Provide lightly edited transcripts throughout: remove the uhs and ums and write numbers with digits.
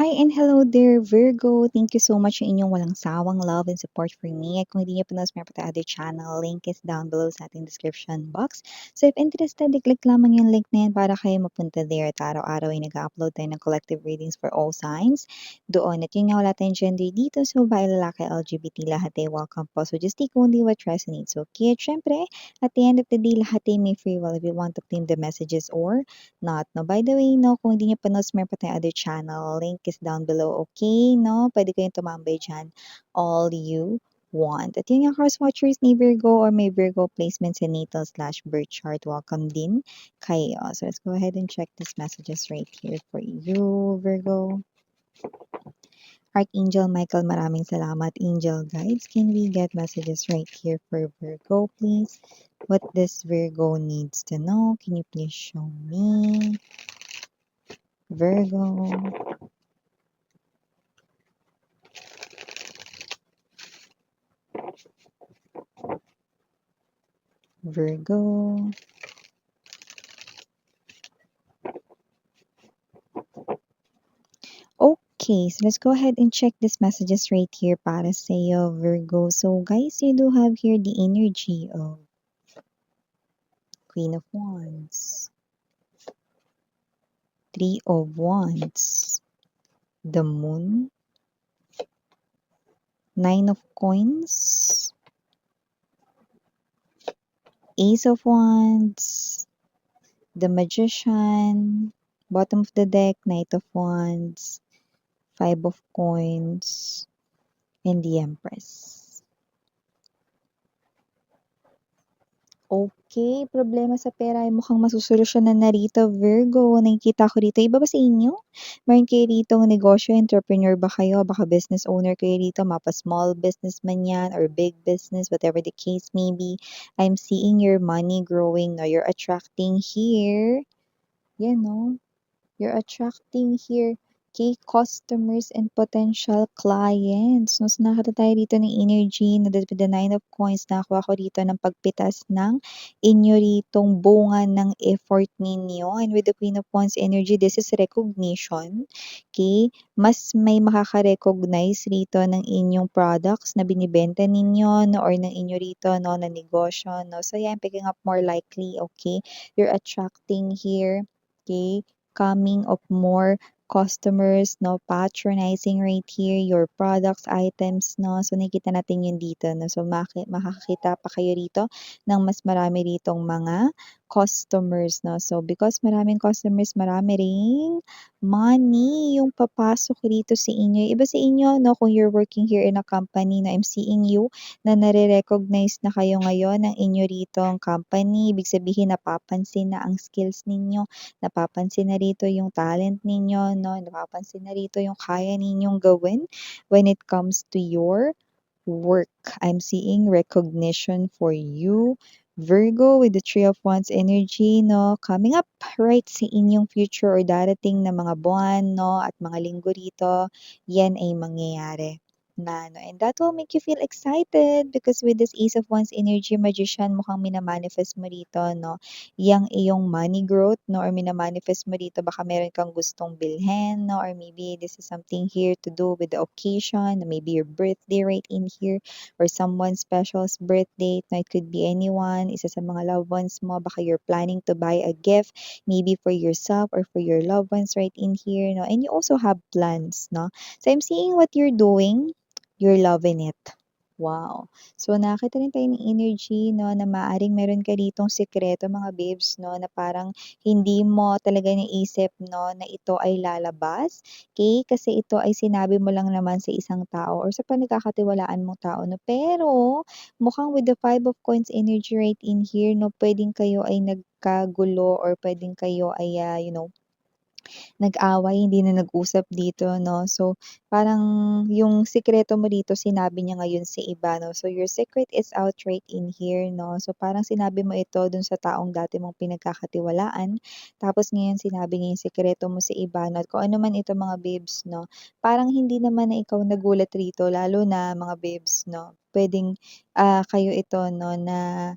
Hi and hello there, Virgo. Thank you so much sa inyong walang sawang love and support for me. At kung hindi niyo pa na-subscribe sa other channel, link is down below sa ating description box. So if interested, i-click lamang yung link na yan para kayo mapunta there. At araw-araw ay nag-upload tayo ng collective readings for all signs. Doon, at yun nga wala tayong gender dito. So by lalaki, LGBT, lahat ay welcome po. So just take only what resonates, okay? At syempre, at the end of the day, lahat ay may free will if you want to claim the messages or not, no? By the way, no, kung hindi niyo pa na-subscribe pa tayong other channel, link is down below, okay, no? Pwede kayong tumambay dyan all you want. At yun yung cross watchers ni Virgo or may Virgo placements in natal/birth chart, welcome din kayo. So let's go ahead and check these messages right here for you, Virgo. Archangel Michael, maraming salamat. Angel guides, can we get messages right here for Virgo, please? What this Virgo needs to know, can you please show me? Virgo. Virgo. Okay, so let's go ahead and check these messages right here para sa'yo, Virgo. So guys, you do have here the energy of Queen of Wands, Three of Wands, the Moon, Nine of Coins, Ace of Wands, the Magician, bottom of the deck, Knight of Wands, Five of Coins, and the Empress. Okay, problema sa pera ay mukhang masosolusyonan na rito, Virgo. Nakikita ko rito. Iba ba sa inyo? Meron kayo rito negosyo, entrepreneur ba kayo? Baka business owner kayo rito, mapa small business man yan or big business, whatever the case may be. I'm seeing your money growing. No? You're attracting here. Yan, no? You're attracting here key customers and potential clients. No, so nakita tayo dito ng energy na the Nine of Coins. Nakakuha ko dito ng pagpitas ng inyo ritong bunga ng effort ninyo. And with the Queen of Wands energy, this is recognition. Okay? Mas may makaka-recognize rito ng inyong products na binibenta ninyo no, or ng inyo rito no, na negosyo. No? So yeah, I'm picking up more likely. Okay? You're attracting here. Okay? Coming of more customers, no, patronizing right here your products, items, no. So nakikita natin yun dito, no. So makakakita pa kayo rito ng mas marami ritong mga customers, no. So because maraming customers, marami ring money yung papasok rito sa inyo. Iba sa inyo, no, kung you're working here in a company na I'm seeing you na nare-recognize na kayo ngayon ng inyo ritong company. Ibig sabihin napapansin na ang skills ninyo, napapansin na rito yung talent ninyo, no? Napapansin na rito yung kaya ninyong gawin when it comes to your work. I'm seeing recognition for you, Virgo, with the Three of Wands energy, no? Coming up right sa inyong future or darating na mga buwan, no? At mga linggo rito, yan ay mangyayari. Na, no? And that will make you feel excited because with this Ace of Wands energy, Magician, mukhang minamanifest mo rito, no? Yang iyong money growth, no? Or minamanifest mo dito, baka meron kang gustong bilhin, no? Or maybe this is something here to do with the occasion, maybe your birthday right in here, or someone special's birthday. No? It could be anyone, isa sa mga loved ones mo, baka you're planning to buy a gift, maybe for yourself or for your loved ones right in here, no? And you also have plans, no? So I'm seeing what you're doing, you're loving it. Wow. So, nakita rin tayo ng energy, no, na maaring meron ka ditong sikreto, mga babes, no, na parang hindi mo talaga naisip, no, na ito ay lalabas. Okay? Kasi ito ay sinabi mo lang naman sa isang tao or sa panagkakatiwalaan mong tao, no. Pero, mukhang with the Five of Coins energy right in here, no, pwedeng kayo ay nagkagulo or pwedeng kayo ay, nag-away, hindi na nag-usap dito, no? So, parang yung sikreto mo dito, sinabi niya ngayon sa iba, no? So, your secret is out right in here, no? So, parang sinabi mo ito dun sa taong dati mong pinagkakatiwalaan. Tapos ngayon, sinabi niya yung sikreto mo sa iba, no? At kung ano man ito mga babes, no? Parang hindi naman na ikaw nagulat rito, lalo na mga babes, no? Pwedeng kayo ito, no, na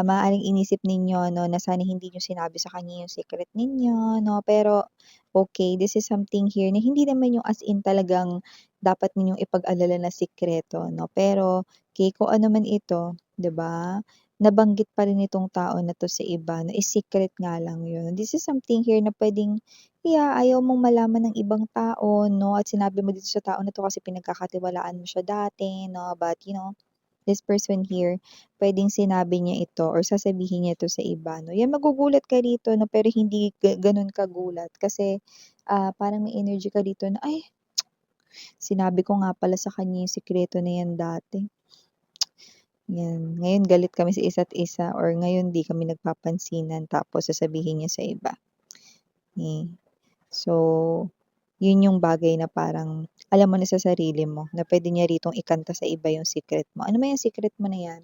maaaring inisip ninyo 'no, na sana hindi niyo sinabi sa kanya yung secret ninyo 'no, pero Okay, this is something here na hindi naman yung as in talagang dapat ninyong ipag-alala na sikreto 'no, pero okey kung ano man ito, 'di ba, nabanggit pa rin itong tao na 'to sa iba na secret nga lang yun. This is something here na puwedeng, yeah, ayaw mong malaman ng ibang tao 'no, at sinabi mo dito sa tao na 'to kasi pinagkakatiwalaan mo siya dati 'no, but this person here, puwedeng sinabi niya ito or sasabihin niya ito sa iba 'no. Yan magugulat ka rito 'no, pero hindi gano'n kagulat kasi, parang may energy ka dito na, "Ay, sinabi ko nga pala sa kanya yung sikreto na yan dati." Yan, ngayon galit kami sa isa't isa or ngayon 'di kami nagpapansinan tapos sasabihin niya sa iba. Eh, so, yun yung bagay na parang alam mo na sa sarili mo na puwede niya ritong ikanta sa iba yung secret mo. Ano ba yang secret mo na yan?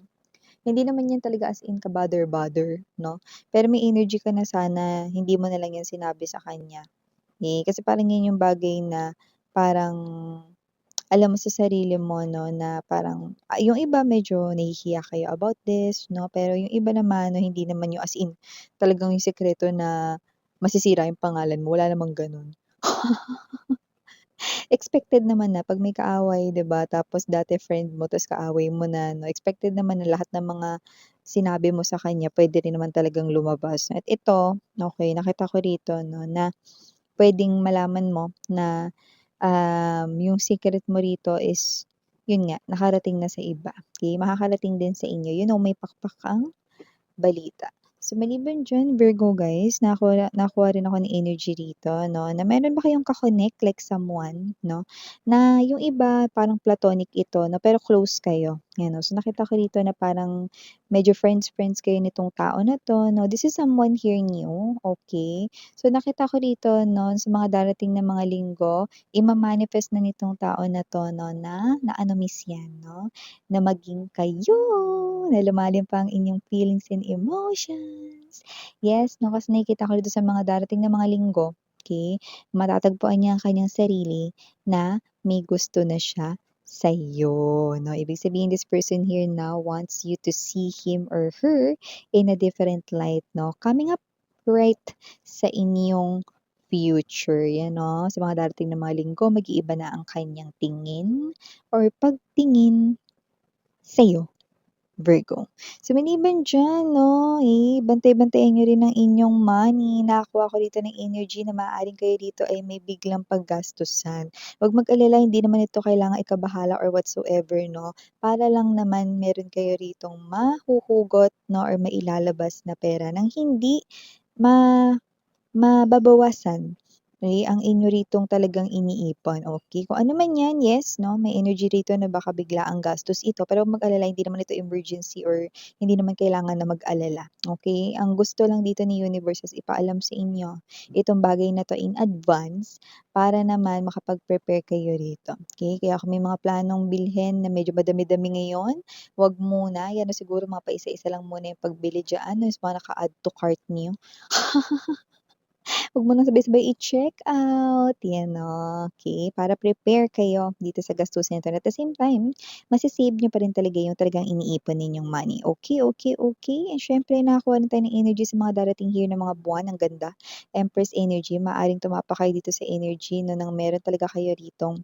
Hindi naman yan talaga as in ka-bother-bother 'no, pero may energy ka na sana hindi mo na lang yan sinabi sa kanya. Kasi parang yan yung bagay na parang alam mo sa sarili mo 'no, na parang, yung iba medyo nahihiya kayo about this 'no, pero yung iba naman 'no, hindi naman yung as in talagang yung sikreto na masisira yung pangalan mo, wala namang gano'n. Expected naman na 'pag may kaaway 'di ba, tapos dati friend mo ta's kaaway mo na 'no, expected naman na lahat ng mga sinabi mo sa kanya puwede rin naman talagang lumabas. At ito, okey nakita ko rito 'no, na puwedeng malaman mo na, yung secret mo rito is yun nga, nakarating na sa iba, okey? Makakarating din sa inyo, may pakpak ang balita. So, maliban diyan Virgo guys, nakakuha rin ako ng energy rito 'no, na meron ba kayong ka-connect like someone 'no, na yung iba parang platonic ito 'no, pero close kayo, 'yan 'no. So, nakita ko rito na parang medyo friends-friends kayo nitong tao na 'to 'no. This is someone here new, okay. So, nakita ko rito 'no, sa mga darating na mga linggo, ima-manifest na nitong tao na 'to 'no, na ano miss 'yan 'no, na maging kayo, na lumalim pa ang inyong feelings and emotions. Yes, 'no, kasi nakikita ko dito sa mga darating na mga linggo, okey, matatagpuan niya ang kanyang sarili na may gusto na siya sa'yo, 'no. Ibig sabihin this person here now wants you to see him or her in a different light, 'no, coming up right sa inyong future, 'yan 'no. Sa mga darating na mga linggo mag-iiba na ang kanyang tingin or pagtingin sa'yo. Virgo. So, maliban diyan 'no, bantay-bantayan niyo rin ang inyong money. Nakakuha ako dito ng energy na maaaring kayo dito ay may biglang paggastusan. Huwag mag-alala, hindi naman ito kailangang ikabahala or whatsoever 'no, para lang naman meron kayo ritong mahuhugot 'no or mailalabas na pera ng hindi ma mababawasan, ang inyo ritong talagang iniipon, okey. Kung ano man 'yan, yes 'no, may energy rito na baka biglaang gastos ito, pero huwag mag-alala hindi naman ito emergency or hindi naman kailangan na mag-alala, okey. Ang gusto lang dito ni universe is ipaalam sa inyo itong bagay na 'to in advance para naman makapag-prepare kayo rito, okey. Kaya kung may mga planong bilhin na medyo madami-dami ngayon, huwag muna, 'yan na siguro mga paisa-isa lang muna yung pagbili diyaan, yung mga naka-add to cart niyo. Huwag mo ng sabay-sabay i-check out, 'yan okey, para prepare kayo dito sa gastusin na 'to. At the same time, mase-save niyo pa rin talaga yung talagang iniipon ninyong money. Okey, okey, okey. And siyempre nakakuha na tayo ng energy sa mga darating here na mga buwan, ang ganda. Empress energy, maaaring tumapak kayo dito sa energy 'no, ng meron talaga kayo ritong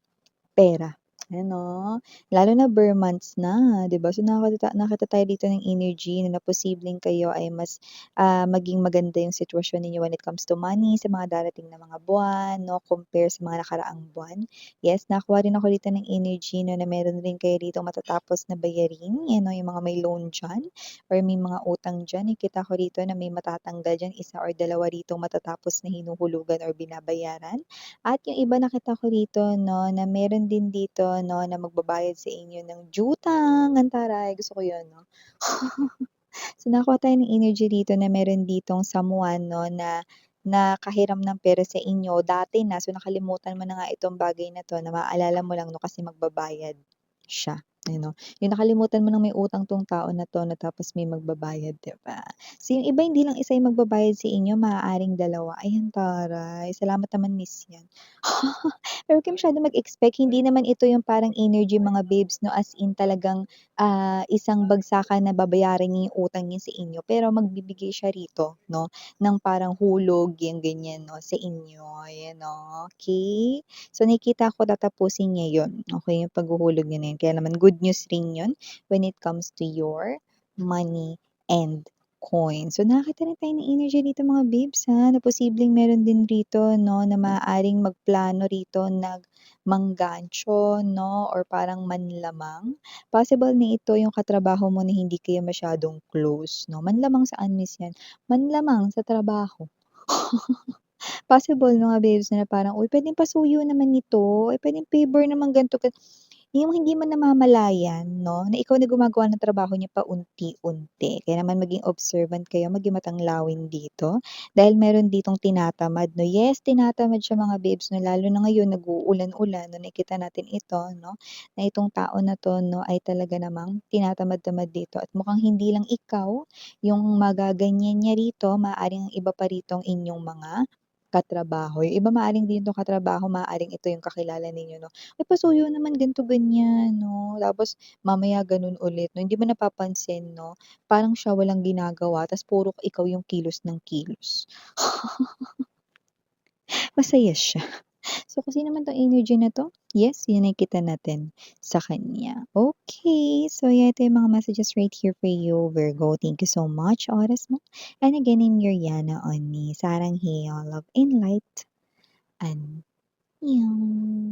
pera, ano, lalo na bare months na, 'di ba? So, nakakita tayo dito ng energy na posibleng kayo ay mas, maging maganda yung sitwasyon ninyo when it comes to money sa mga darating na mga buwan 'no, compare sa mga nakaraang buwan. Yes, nakuha rin ako dito ng energy 'no, na meron rin kayo ditong matatapos na bayarin, yan 'no, yung mga may loan diyan or may mga utang diyan. Nakikita ko rito na may matatanggal diyan, isa or dalawa ritong matatapos na hinuhulugan or binabayaran. At yung iba nakita ko rito 'no, na meron din dito 'no, na magbabayad sa inyo ng utang, antaray gusto ko 'yun 'no. So, nakakuha tayo ng energy dito na meron ditong someone 'no, na nakahiram ng pera sa inyo dati na, so nakalimutan mo na nga itong bagay na 'to na maaalala mo lang 'no, kasi magbabayad siya, ano. Yung nakalimutan mo ng may utang 'tong tao na 'to 'no, tapos may magbabayad, 'di ba? So, yung iba hindi lang isa yung magbabayad sa inyo, maaaring dalawa. Ay, antaray, salamat naman miss 'yan. Huwag ka masyadong mag-expect, hindi naman ito yung parang energy mga babes 'no, as in talagang, isang bagsakan na babayaran niya yung utang niya sa inyo, pero magbibigay siya rito 'no, ng parang hulog yung ganyan 'no, sa inyo, ayan oh, okey. So nakikita ko tatapusin niya yun, okey, yung paghuhulog niya na yun, kaya naman good news rin yun when it comes to your money and coin. So nakakita rin tayo ng energy dito mga babes ha, na posibleng meron din rito 'no, na maaaring magplano rito manggancho 'no, or parang manlamang. Possible na ito yung katrabaho mo na hindi kayo masyadong close 'no, manlamang saan miss yan? Manlamang sa trabaho. Possible mga babes na parang, "Uy, puwedeng pasuyo naman nito, ay puwedeng favor naman ganito yung hindi mo namamalayan 'no, na ikaw na gumagawa ng trabaho niya paunti-unti. Kaya naman maging observant kayo, maging matanglawin dito, dahil meron ditong tinatamad 'no. Yes, tinatamad siya mga babes 'no, lalo na ngayon nag-uulan-ulan 'no, nakikita natin ito 'no, na itong tao na 'to 'no, ay talaga namang tinatamad-tamad dito at mukhang hindi lang ikaw yung magaganyan niya rito, maaaring ang iba pa rito ang inyong mga katrabaho. Yung iba maaaring din 'tong katrabaho, maaaring ito yung kakilala ninyo 'no. "Ay pasuyo naman ganito, ganyan 'no." Tapos mamaya gano'n ulit 'no, hindi mo napapansin 'no, parang siya walang ginagawa ta's puro ikaw yung kilos ng kilos. Masaya siya. So, kung sino man 'tong energy na 'to, yes, yun nakikita natin sa kanya. Okay, so yeah, ito yung mga messages right here for you, Virgo. Thank you so much, oras mo. And again, I'm your Yana Oni. Sarang Heyo, love and light. Annyeong.